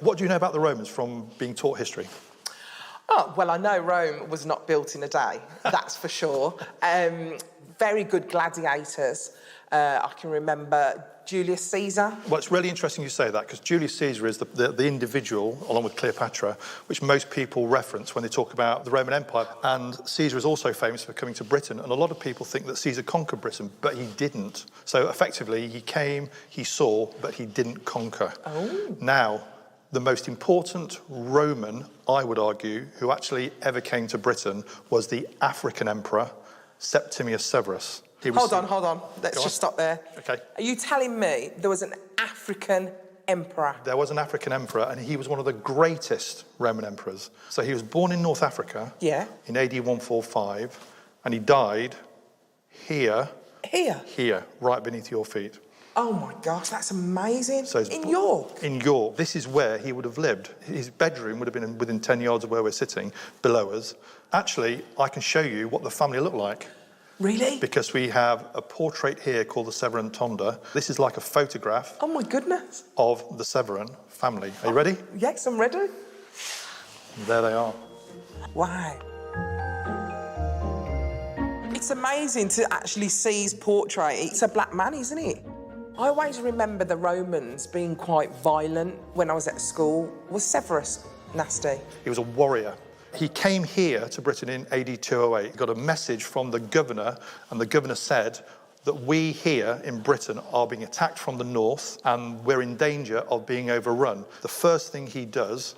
What do you know about the Romans from being taught history? Oh, well, I know Rome was not built in a day, that's for sure. Very good gladiators. I can remember Julius Ceaser. Well, it's really interesting you say that, because Julius Caesar is the individual, along with Cleopatra, which most people reference when they talk about the Roman Empire. And Caesar is also famous for coming to Britain, and a lot of people think that Caesar conquered Britain, but he didn't. So effectively, he came, he saw, but he didn't conquer. Oh. Now, the most important Roman, I would argue, who actually ever came to Britain was the African emperor, Septimius Severus. Hold on. Let's just stop there. Okay. Are you telling me there was an African emperor? There was an African emperor, and he was one of the greatest Roman emperors. So he was born in North Africa in AD 145, and he died here. Here, right beneath your feet. Oh my gosh, that's amazing. So in York? In York. This is where he would have lived. His bedroom would have been within 10 yards of where we're sitting, below us. Actually, I can show you what the family looked like. Really? Because we have a portrait here called the Severan Tomba. This is like a photograph. Oh my goodness. Of the Severan family. Are you ready? Yes, I'm ready. And there they are. Wow. It's amazing to actually see his portrait. It's a black man, isn't it? I always remember the Romans being quite violent when I was at school. Was Severus nasty? He was a warrior. He came here to Britain in AD 208, got a message from the governor, and the governor said that we here in Britain are being attacked from the north and we're in danger of being overrun. The first thing he does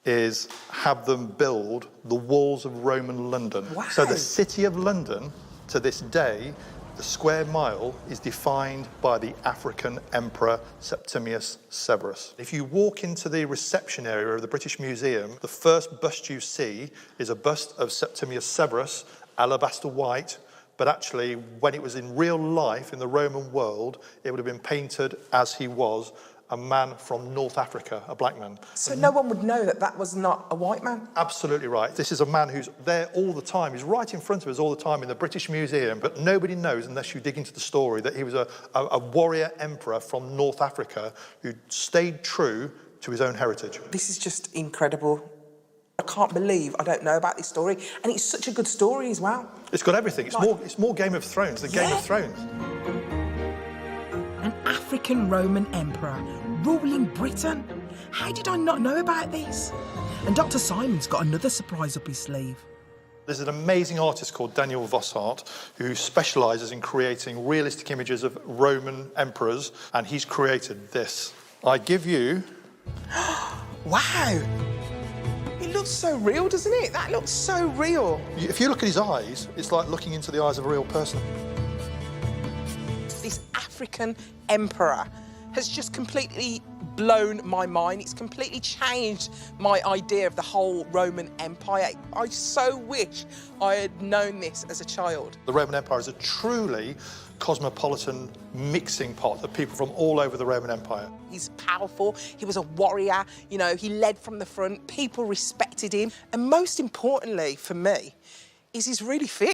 is have them build the walls of Roman London. Wow. So the city of London, to this day, the square mile is defined by the African Emperor Septimius Severus. If you walk into the reception area of the British Museum, the first bust you see is a bust of Septimius Severus, alabaster white, but actually, when it was in real life in the Roman world, it would have been painted as he was, a man from North Africa, a black man. So no one would know that that was not a white man? Absolutely right. This is a man who's there all the time. He's right in front of us all the time in the British Museum, but nobody knows, unless you dig into the story, that he was a warrior emperor from North Africa who stayed true to his own heritage. This is just incredible. I can't believe I don't know about this story, and it's such a good story as well. It's got everything. It's more Game of Thrones than Game of Thrones. An African Roman emperor ruling Britain? How did I not know about this? And Dr. Simon's got another surprise up his sleeve. There's an amazing artist called Daniel Vossart who specialises in creating realistic images of Roman emperors, and he's created this. I give you... Wow! It looks so real, doesn't it? That looks so real. If you look at his eyes, it's like looking into the eyes of a real person. This African emperor has just completely blown my mind. It's completely changed my idea of the whole Roman Empire. I so wish I had known this as a child. The Roman Empire is a truly cosmopolitan mixing pot of people from all over the Roman Empire. He's powerful, he was a warrior, you know, he led from the front, people respected him, and most importantly for me, is he's really fit.